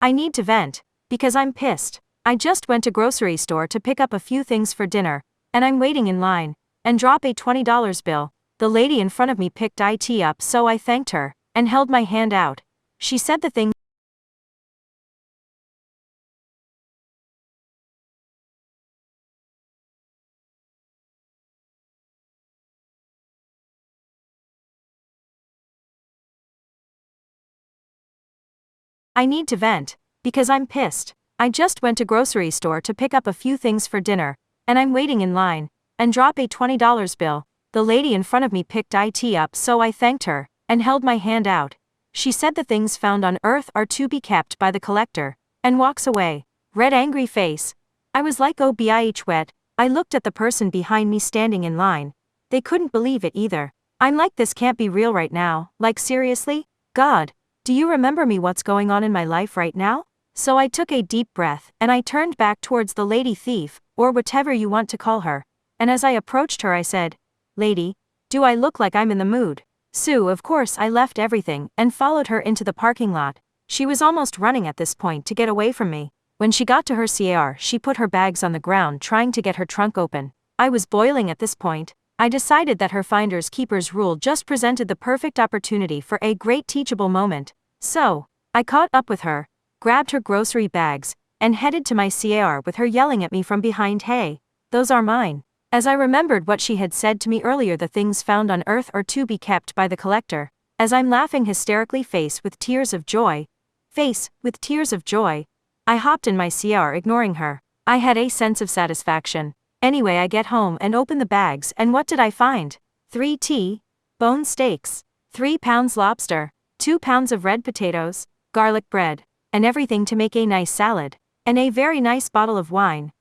I need to vent. Because I'm pissed. I just went to grocery store to pick up a few things for dinner, and I'm waiting in line, and drop a $20 bill. The lady in front of me picked it up, so I thanked her, and held my hand out. She said the thing. I need to vent. Because I'm pissed. I just went to grocery store to pick up a few things for dinner, and I'm waiting in line, and drop a $20 bill. The lady in front of me picked it up, so I thanked her, and held my hand out. She said the things found on earth are to be kept by the collector, and walks away. Red angry face. I was like, oh bitch wet. I looked at the person behind me standing in line. They couldn't believe it either. I'm like, this can't be real right now. Like, seriously? God, do you remember me? What's going on in my life right now? So I took a deep breath, and I turned back towards the lady thief, or whatever you want to call her. And as I approached her I said, "Lady, do I look like I'm in the mood?" So of course I left everything, and followed her into the parking lot. She was almost running at this point to get away from me. When she got to her car, she put her bags on the ground trying to get her trunk open. I was boiling at this point. I decided that her finders keepers rule just presented the perfect opportunity for a great teachable moment. So, I caught up with her, grabbed her grocery bags, and headed to my car with her yelling at me from behind, "Hey, those are mine." As I remembered what she had said to me earlier, the things found on earth are to be kept by the collector. As I'm laughing hysterically, face with tears of joy, I hopped in my car ignoring her. I had a sense of satisfaction. Anyway, I get home and open the bags, and what did I find? 3 T-bone steaks, 3 pounds lobster, 2 pounds of red potatoes, garlic bread, and everything to make a nice salad, and a very nice bottle of wine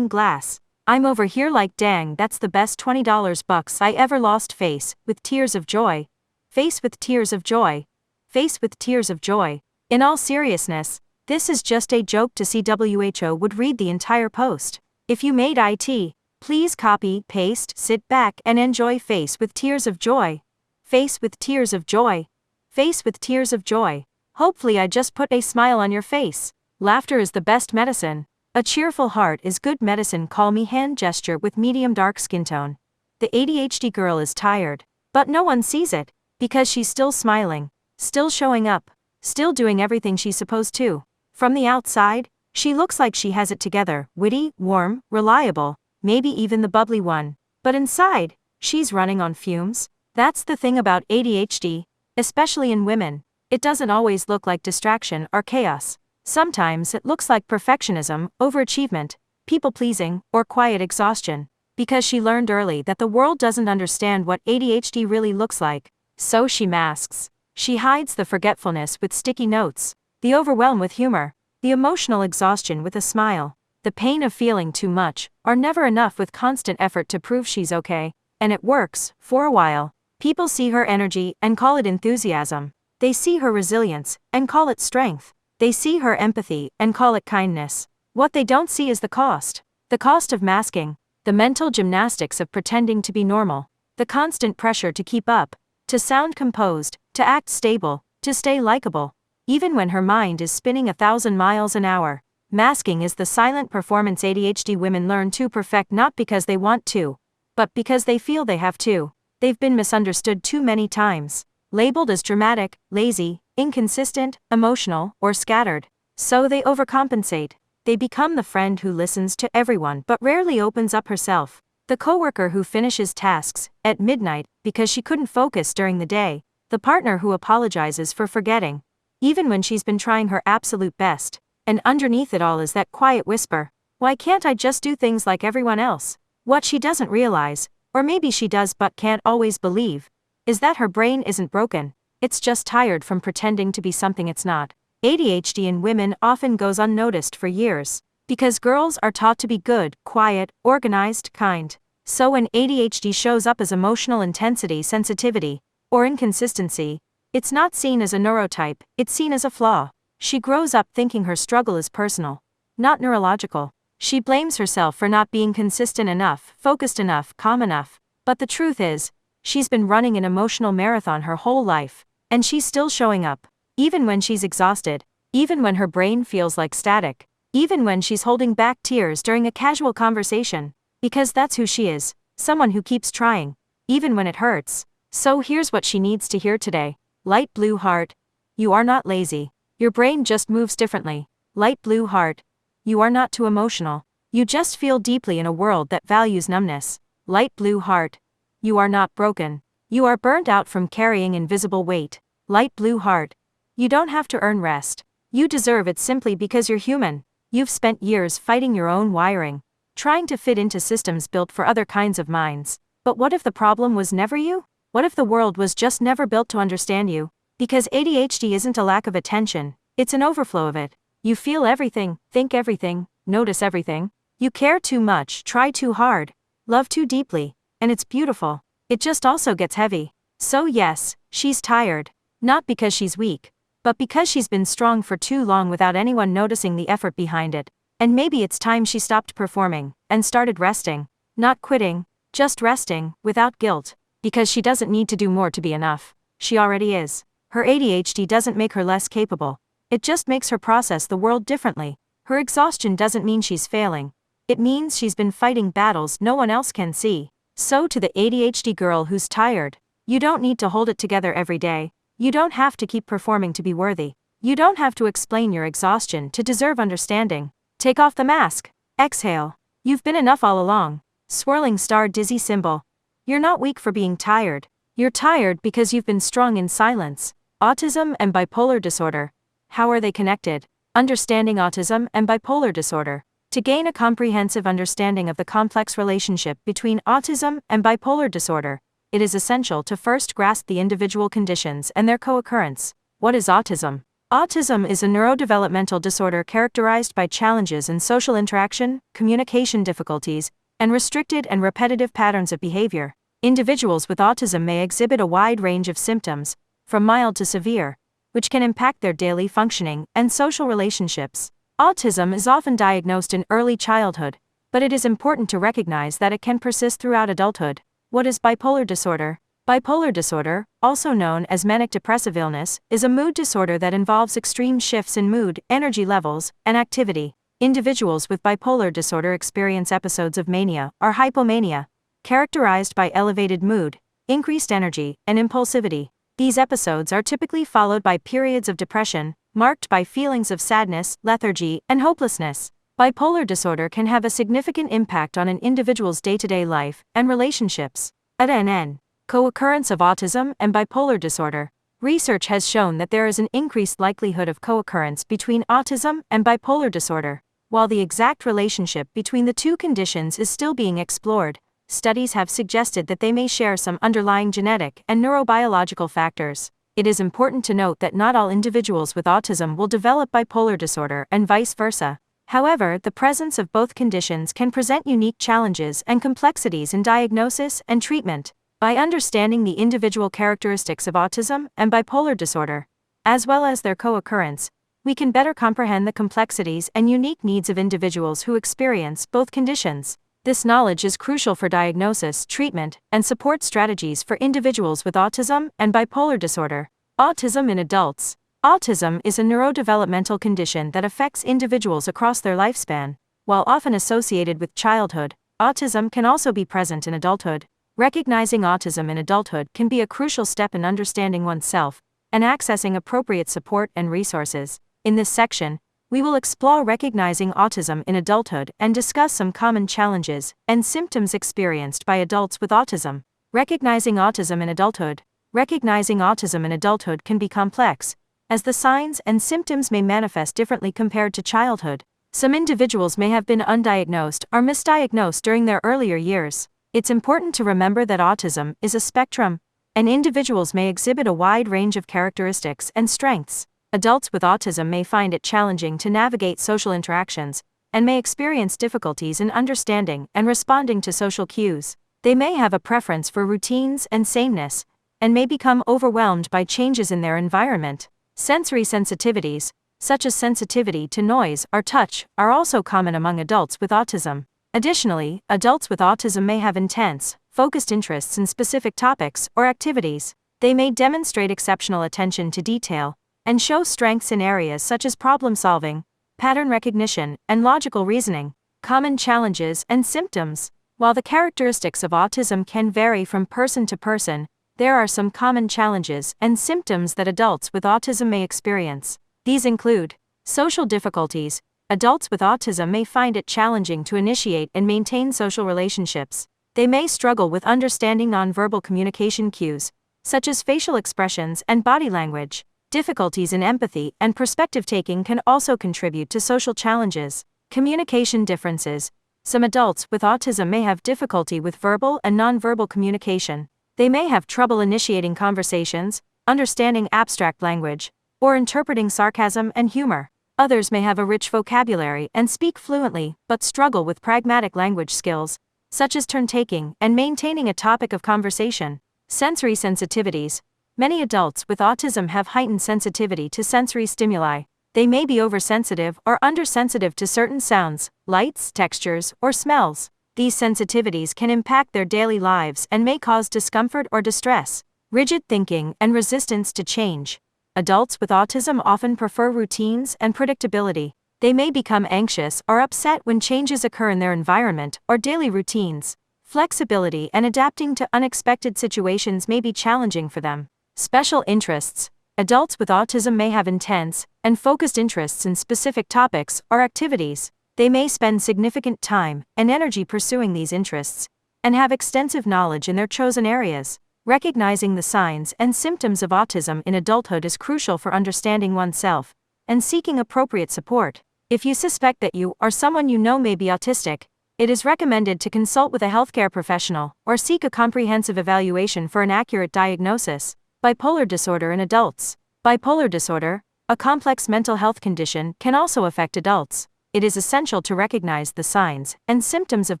glass. I'm over here like, dang, that's the best $20 bucks I ever lost. Face with tears of joy. Face with tears of joy. Face with tears of joy. In all seriousness, this is just a joke. To CWHO would read the entire post. If you made it, please copy, paste, sit back and enjoy. Face with tears of joy. Face with tears of joy. Face with tears of joy. Hopefully I just put a smile on your face. Laughter is the best medicine. A cheerful heart is good medicine. Call me hand gesture with medium dark skin tone. The ADHD girl is tired, but no one sees it, because she's still smiling, still showing up, still doing everything she's supposed to. From the outside, she looks like she has it together, witty, warm, reliable, maybe even the bubbly one. But inside, she's running on fumes. That's the thing about ADHD, especially in women. It doesn't always look like distraction or chaos. Sometimes it looks like perfectionism, overachievement, people-pleasing, or quiet exhaustion. Because she learned early that the world doesn't understand what ADHD really looks like, so she masks. She hides the forgetfulness with sticky notes, the overwhelm with humor, the emotional exhaustion with a smile, the pain of feeling too much, or never enough with constant effort to prove she's okay. And it works, for a while. People see her energy and call it enthusiasm. They see her resilience and call it strength. They see her empathy and call it kindness. What they don't see is the cost. The cost of masking, the mental gymnastics of pretending to be normal, the constant pressure to keep up, to sound composed, to act stable, to stay likable, even when her mind is spinning 1,000 miles an hour. Masking is the silent performance ADHD women learn to perfect, not because they want to, but because they feel they have to. They've been misunderstood too many times, labeled as dramatic, lazy, inconsistent, emotional, or scattered. So they overcompensate. They become the friend who listens to everyone but rarely opens up herself. The coworker who finishes tasks at midnight because she couldn't focus during the day. The partner who apologizes for forgetting, even when she's been trying her absolute best. And underneath it all is that quiet whisper, "Why can't I just do things like everyone else?" What she doesn't realize, or maybe she does but can't always believe, is that her brain isn't broken. It's just tired from pretending to be something it's not. ADHD in women often goes unnoticed for years, because girls are taught to be good, quiet, organized, kind. So when ADHD shows up as emotional intensity, sensitivity, or inconsistency, it's not seen as a neurotype, it's seen as a flaw. She grows up thinking her struggle is personal, not neurological. She blames herself for not being consistent enough, focused enough, calm enough. But the truth is, she's been running an emotional marathon her whole life, and she's still showing up, even when she's exhausted. even when her brain feels like static, even when she's holding back tears during a casual conversation, because that's who she is, someone who keeps trying, even when it hurts. So here's what she needs to hear today. Light blue heart. You are not lazy. Your brain just moves differently. Light blue heart. You are not too emotional. You just feel deeply in a world that values numbness. Light blue heart. You are not broken. You are burnt out from carrying invisible weight. Light blue heart. You don't have to earn rest. You deserve it simply because you're human. You've spent years fighting your own wiring, trying to fit into systems built for other kinds of minds. But what if the problem was never you? What if the world was just never built to understand you? Because ADHD isn't a lack of attention, it's an overflow of it. You feel everything, think everything, notice everything. You care too much, try too hard, love too deeply, and it's beautiful. It just also gets heavy. So yes, she's tired. Not because she's weak, but because she's been strong for too long without anyone noticing the effort behind it. And maybe it's time she stopped performing and started resting. Not quitting, just resting, without guilt. Because she doesn't need to do more to be enough. She already is. Her ADHD doesn't make her less capable. It just makes her process the world differently. Her exhaustion doesn't mean she's failing. It means she's been fighting battles no one else can see. So to the ADHD girl who's tired, you don't need to hold it together every day. You don't have to keep performing to be worthy. You don't have to explain your exhaustion to deserve understanding. Take off the mask. Exhale. You've been enough all along. Swirling star dizzy symbol. You're not weak for being tired. You're tired because you've been strong in silence. Autism and bipolar disorder. How are they connected? Understanding autism and bipolar disorder. To gain a comprehensive understanding of the complex relationship between autism and bipolar disorder, it is essential to first grasp the individual conditions and their co-occurrence. What is autism? Autism is a neurodevelopmental disorder characterized by challenges in social interaction, communication difficulties, and restricted and repetitive patterns of behavior. Individuals with autism may exhibit a wide range of symptoms, from mild to severe, which can impact their daily functioning and social relationships. Autism is often diagnosed in early childhood, but it is important to recognize that it can persist throughout adulthood. What is bipolar disorder? Bipolar disorder, also known as manic depressive illness, is a mood disorder that involves extreme shifts in mood, energy levels, and activity. Individuals with bipolar disorder experience episodes of mania or hypomania, characterized by elevated mood, increased energy, and impulsivity. These episodes are typically followed by periods of depression, marked by feelings of sadness, lethargy, and hopelessness. Bipolar disorder can have a significant impact on an individual's day-to-day life and relationships. ADNN. Co-occurrence of autism and bipolar disorder. Research has shown that there is an increased likelihood of co-occurrence between autism and bipolar disorder. While the exact relationship between the two conditions is still being explored, studies have suggested that they may share some underlying genetic and neurobiological factors. It is important to note that not all individuals with autism will develop bipolar disorder and vice versa. However, the presence of both conditions can present unique challenges and complexities in diagnosis and treatment. By understanding the individual characteristics of autism and bipolar disorder, as well as their co-occurrence, we can better comprehend the complexities and unique needs of individuals who experience both conditions. This knowledge is crucial for diagnosis, treatment, and support strategies for individuals with autism and bipolar disorder. Autism in adults. Autism is a neurodevelopmental condition that affects individuals across their lifespan. While often associated with childhood, autism can also be present in adulthood. Recognizing autism in adulthood can be a crucial step in understanding oneself and accessing appropriate support and resources. In this section, we will explore recognizing autism in adulthood and discuss some common challenges and symptoms experienced by adults with autism. Recognizing autism in adulthood. Recognizing autism in adulthood can be complex, as the signs and symptoms may manifest differently compared to childhood. Some individuals may have been undiagnosed or misdiagnosed during their earlier years. It's important to remember that autism is a spectrum, and individuals may exhibit a wide range of characteristics and strengths. Adults with autism may find it challenging to navigate social interactions, and may experience difficulties in understanding and responding to social cues. They may have a preference for routines and sameness, and may become overwhelmed by changes in their environment. Sensory sensitivities, such as sensitivity to noise or touch, are also common among adults with autism. Additionally, adults with autism may have intense, focused interests in specific topics or activities. They may demonstrate exceptional attention to detail, and show strengths in areas such as problem solving, pattern recognition, and logical reasoning. Common challenges and symptoms. While the characteristics of autism can vary from person to person, there are some common challenges and symptoms that adults with autism may experience. These include social difficulties. Adults with autism may find it challenging to initiate and maintain social relationships. They may struggle with understanding nonverbal communication cues, such as facial expressions and body language. Difficulties in empathy and perspective taking can also contribute to social challenges. Communication differences. Some adults with autism may have difficulty with verbal and nonverbal communication. They may have trouble initiating conversations, understanding abstract language, or interpreting sarcasm and humor. Others may have a rich vocabulary and speak fluently, but struggle with pragmatic language skills, such as turn-taking and maintaining a topic of conversation. Sensory sensitivities. Many adults with autism have heightened sensitivity to sensory stimuli. They may be oversensitive or undersensitive to certain sounds, lights, textures, or smells. These sensitivities can impact their daily lives and may cause discomfort or distress. Rigid thinking and resistance to change. Adults with autism often prefer routines and predictability. They may become anxious or upset when changes occur in their environment or daily routines. Flexibility and adapting to unexpected situations may be challenging for them. Special interests. Adults with autism may have intense and focused interests in specific topics or activities. They may spend significant time and energy pursuing these interests and have extensive knowledge in their chosen areas. Recognizing the signs and symptoms of autism in adulthood is crucial for understanding oneself and seeking appropriate support. If you suspect that you or someone you know may be autistic, it is recommended to consult with a healthcare professional or seek a comprehensive evaluation for an accurate diagnosis. Bipolar disorder in adults. Bipolar disorder, a complex mental health condition, can also affect adults. It is essential to recognize the signs and symptoms of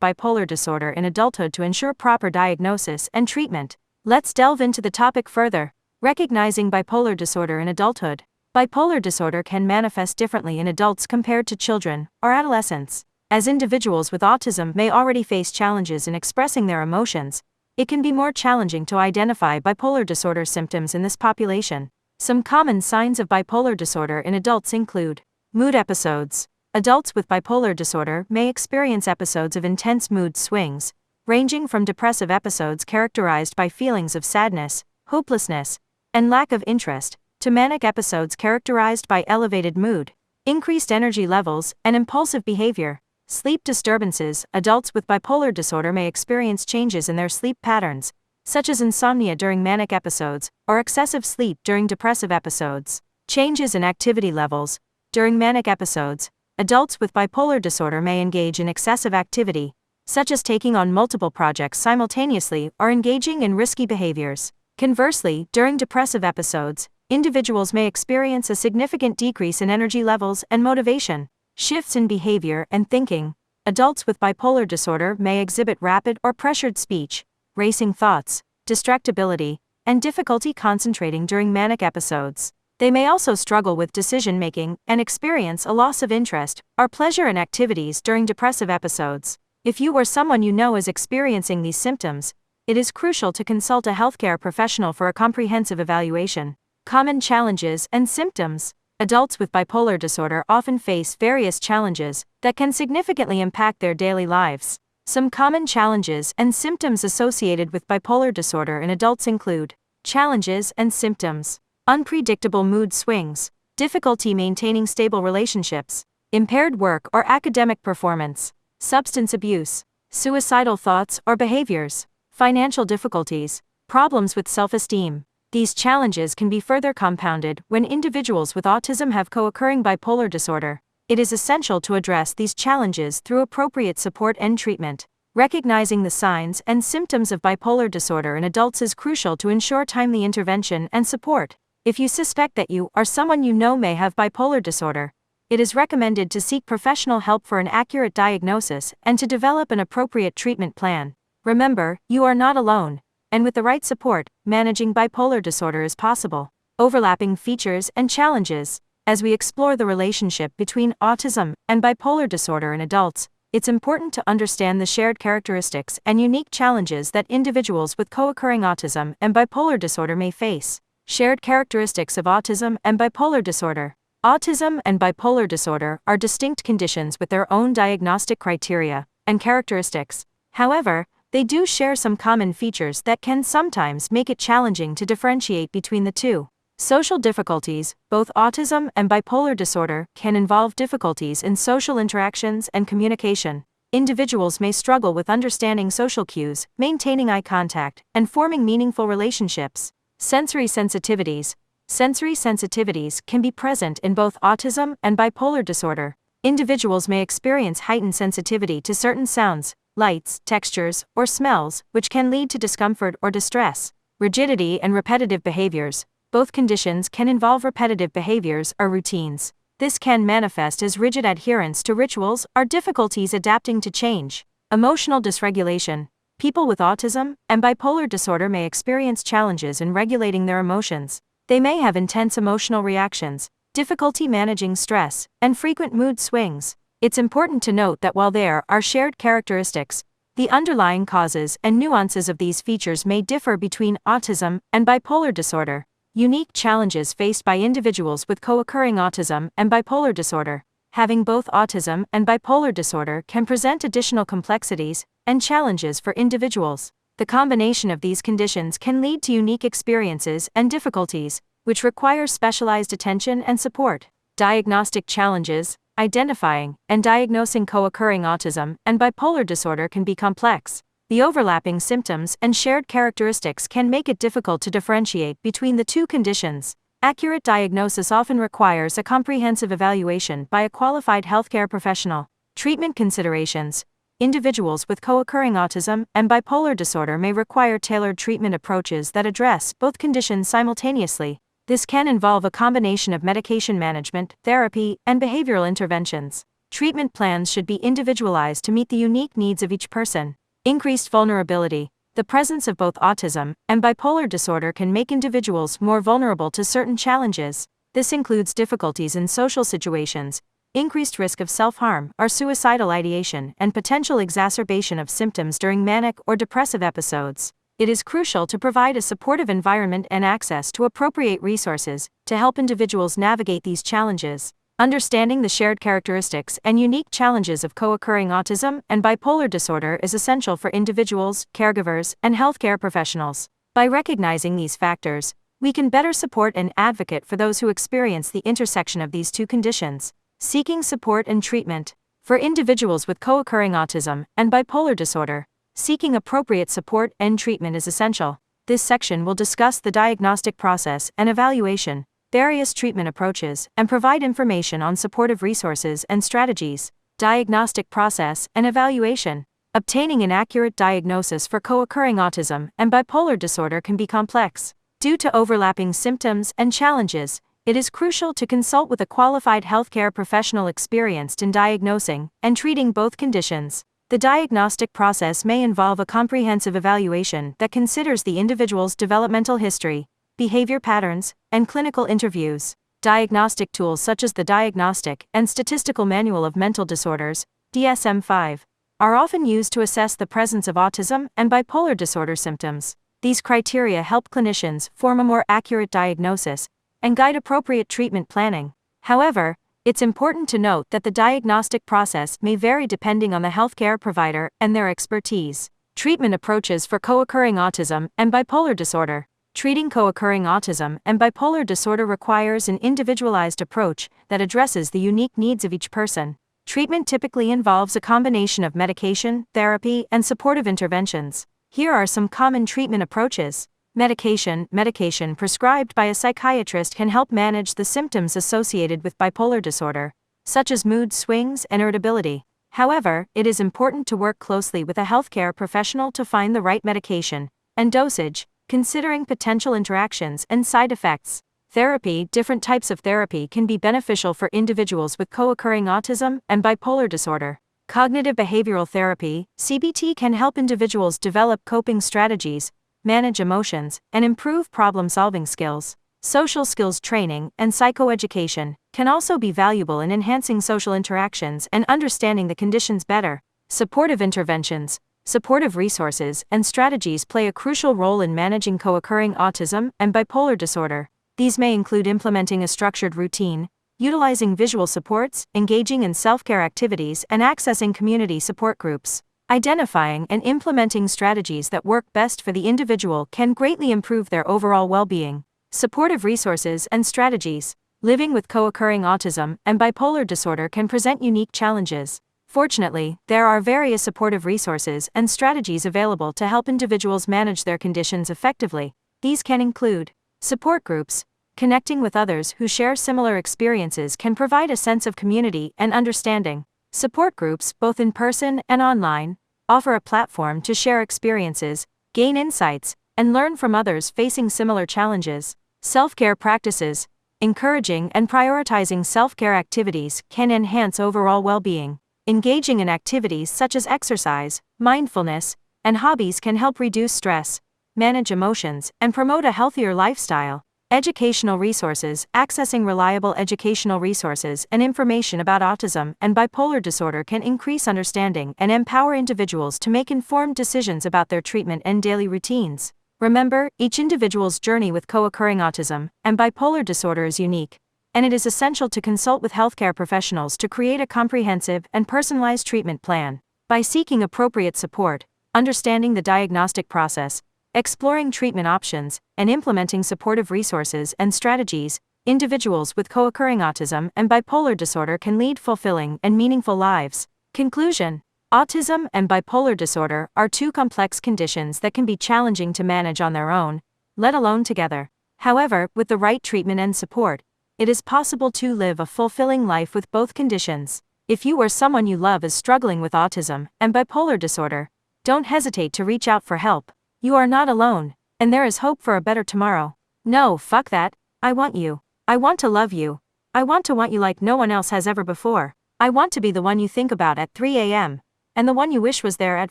bipolar disorder in adulthood to ensure proper diagnosis and treatment. Let's delve into the topic further. Recognizing bipolar disorder in adulthood. Bipolar disorder can manifest differently in adults compared to children or adolescents. As individuals with autism may already face challenges in expressing their emotions, it can be more challenging to identify bipolar disorder symptoms in this population. Some common signs of bipolar disorder in adults include mood episodes. Adults with bipolar disorder may experience episodes of intense mood swings, ranging from depressive episodes characterized by feelings of sadness, hopelessness, and lack of interest, to manic episodes characterized by elevated mood, increased energy levels, and impulsive behavior. Sleep disturbances. Adults with bipolar disorder may experience changes in their sleep patterns, such as insomnia during manic episodes, or excessive sleep during depressive episodes. Changes in activity levels. During manic episodes, adults with bipolar disorder may engage in excessive activity, such as taking on multiple projects simultaneously or engaging in risky behaviors. Conversely, during depressive episodes, individuals may experience a significant decrease in energy levels and motivation. Shifts in behavior and thinking. Adults with bipolar disorder may exhibit rapid or pressured speech, racing thoughts, distractibility, and difficulty concentrating during manic episodes. They may also struggle with decision-making and experience a loss of interest or pleasure in activities during depressive episodes. If you or someone you know is experiencing these symptoms, it is crucial to consult a healthcare professional for a comprehensive evaluation. Common challenges and symptoms. Adults with bipolar disorder often face various challenges that can significantly impact their daily lives. Some common challenges and symptoms associated with bipolar disorder in adults include challenges and symptoms: unpredictable mood swings, difficulty maintaining stable relationships, impaired work or academic performance, substance abuse, suicidal thoughts or behaviors, financial difficulties, problems with self-esteem. These challenges can be further compounded when individuals with autism have co-occurring bipolar disorder. It is essential to address these challenges through appropriate support and treatment. Recognizing the signs and symptoms of bipolar disorder in adults is crucial to ensure timely intervention and support. If you suspect that you or someone you know may have bipolar disorder, it is recommended to seek professional help for an accurate diagnosis and to develop an appropriate treatment plan. Remember, you are not alone, and with the right support, managing bipolar disorder is possible. Overlapping features and challenges. As we explore the relationship between autism and bipolar disorder in adults, it's important to understand the shared characteristics and unique challenges that individuals with co-occurring autism and bipolar disorder may face. Shared characteristics of autism and bipolar disorder. Autism and bipolar disorder are distinct conditions with their own diagnostic criteria and characteristics. However, they do share some common features that can sometimes make it challenging to differentiate between the two. Social difficulties. Both autism and bipolar disorder can involve difficulties in social interactions and communication. Individuals may struggle with understanding social cues, maintaining eye contact, and forming meaningful relationships. Sensory sensitivities. Sensory sensitivities can be present in both autism and bipolar disorder. Individuals may experience heightened sensitivity to certain sounds, lights, textures, or smells, which can lead to discomfort or distress. Rigidity and repetitive behaviors. Both conditions can involve repetitive behaviors or routines. This can manifest as rigid adherence to rituals or difficulties adapting to change. Emotional dysregulation. People with autism and bipolar disorder may experience challenges in regulating their emotions. They may have intense emotional reactions, difficulty managing stress, and frequent mood swings. It's important to note that while there are shared characteristics, the underlying causes and nuances of these features may differ between autism and bipolar disorder. Unique challenges faced by individuals with co-occurring autism and bipolar disorder. Having both autism and bipolar disorder can present additional complexities and challenges for individuals. The combination of these conditions can lead to unique experiences and difficulties, which require specialized attention and support. Diagnostic challenges. Identifying and diagnosing co-occurring autism and bipolar disorder can be complex. The overlapping symptoms and shared characteristics can make it difficult to differentiate between the two conditions. Accurate diagnosis often requires a comprehensive evaluation by a qualified healthcare professional. Treatment considerations. Individuals with co-occurring autism and bipolar disorder may require tailored treatment approaches that address both conditions simultaneously. This can involve a combination of medication management, therapy, and behavioral interventions. Treatment plans should be individualized to meet the unique needs of each person. Increased vulnerability. The presence of both autism and bipolar disorder can make individuals more vulnerable to certain challenges. This includes difficulties in social situations, increased risk of self-harm or suicidal ideation, and potential exacerbation of symptoms during manic or depressive episodes. It is crucial to provide a supportive environment and access to appropriate resources to help individuals navigate these challenges. Understanding the shared characteristics and unique challenges of co-occurring autism and bipolar disorder is essential for individuals, caregivers, and healthcare professionals. By recognizing these factors, we can better support and advocate for those who experience the intersection of these two conditions. Seeking support and treatment. For individuals with co-occurring autism and bipolar disorder, seeking appropriate support and treatment is essential. This section will discuss the diagnostic process and evaluation, various treatment approaches, and provide information on supportive resources and strategies. Diagnostic process and evaluation. Obtaining an accurate diagnosis for co-occurring autism and bipolar disorder can be complex. Due to overlapping symptoms and challenges, it is crucial to consult with a qualified healthcare professional experienced in diagnosing and treating both conditions. The diagnostic process may involve a comprehensive evaluation that considers the individual's developmental history, behavior patterns, and clinical interviews. Diagnostic tools such as the Diagnostic and Statistical Manual of Mental Disorders, DSM-5, are often used to assess the presence of autism and bipolar disorder symptoms. These criteria help clinicians form a more accurate diagnosis and guide appropriate treatment planning. However, it's important to note that the diagnostic process may vary depending on the healthcare provider and their expertise. Treatment approaches for co-occurring autism and bipolar disorder. Treating co-occurring autism and bipolar disorder requires an individualized approach that addresses the unique needs of each person. Treatment typically involves a combination of medication, therapy, and supportive interventions. Here are some common treatment approaches. Medication prescribed by a psychiatrist can help manage the symptoms associated with bipolar disorder, such as mood swings and irritability. However, it is important to work closely with a healthcare professional to find the right medication and dosage, considering potential interactions and side effects. Therapy. Different types of therapy can be beneficial for individuals with co-occurring autism and bipolar disorder. Cognitive behavioral therapy, CBT, can help individuals develop coping strategies, manage emotions, and improve problem-solving skills. Social skills training and psychoeducation can also be valuable in enhancing social interactions and understanding the conditions better. Supportive interventions. supportive resources and strategies play a crucial role in managing co-occurring autism and bipolar disorder. These may include implementing a structured routine, utilizing visual supports, engaging in self-care activities, and accessing community support groups. Identifying and implementing strategies that work best for the individual can greatly improve their overall well-being. Supportive resources and strategies. Living with co-occurring autism and bipolar disorder can present unique challenges. Fortunately, there are various supportive resources and strategies available to help individuals manage their conditions effectively. These can include support groups. Connecting with others who share similar experiences can provide a sense of community and understanding. Support groups, both in person and online, offer a platform to share experiences, gain insights, and learn from others facing similar challenges. Self-care practices. Encouraging and prioritizing self-care activities can enhance overall well-being. Engaging in activities such as exercise, mindfulness, and hobbies can help reduce stress, manage emotions, and promote a healthier lifestyle. Educational resources. Accessing reliable educational resources and information about autism and bipolar disorder can increase understanding and empower individuals to make informed decisions about their treatment and daily routines. Remember, each individual's journey with co-occurring autism and bipolar disorder is unique, and it is essential to consult with healthcare professionals to create a comprehensive and personalized treatment plan. By seeking appropriate support, understanding the diagnostic process, exploring treatment options, and implementing supportive resources and strategies, individuals with co-occurring autism and bipolar disorder can lead fulfilling and meaningful lives. Conclusion: autism and bipolar disorder are two complex conditions that can be challenging to manage on their own, let alone together. However, with the right treatment and support, it is possible to live a fulfilling life with both conditions. If you or someone you love is struggling with autism and bipolar disorder, don't hesitate to reach out for help. You are not alone, and there is hope for a better tomorrow. No, fuck that. I want you. I want to love you. I want to want you like no one else has ever before. I want to be the one you think about at 3 a.m. and the one you wish was there at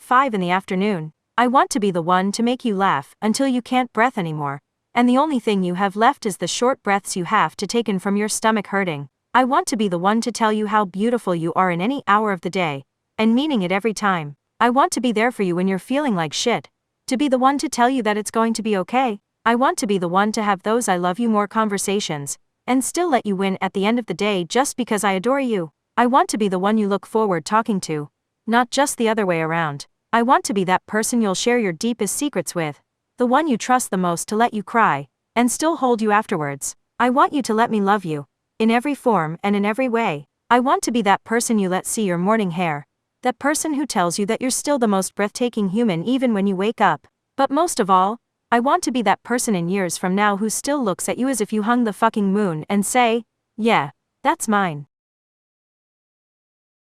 5 in the afternoon. I want to be the one to make you laugh until you can't breathe anymore, and the only thing you have left is the short breaths you have to take in from your stomach hurting. I want to be the one to tell you how beautiful you are in any hour of the day, and meaning it every time. I want to be there for you when you're feeling like shit. To be the one to tell you that it's going to be okay. I want to be the one to have those I love you more conversations, and still let you win at the end of the day just because I adore you. I want to be the one you look forward talking to, not just the other way around. I want to be that person you'll share your deepest secrets with, the one you trust the most to let you cry, and still hold you afterwards. I want you to let me love you, in every form and in every way. I want to be that person you let see your morning hair, that person who tells you that you're still the most breathtaking human even when you wake up. But most of all, I want to be that person in years from now who still looks at you as if you hung the fucking moon and say, yeah, that's mine.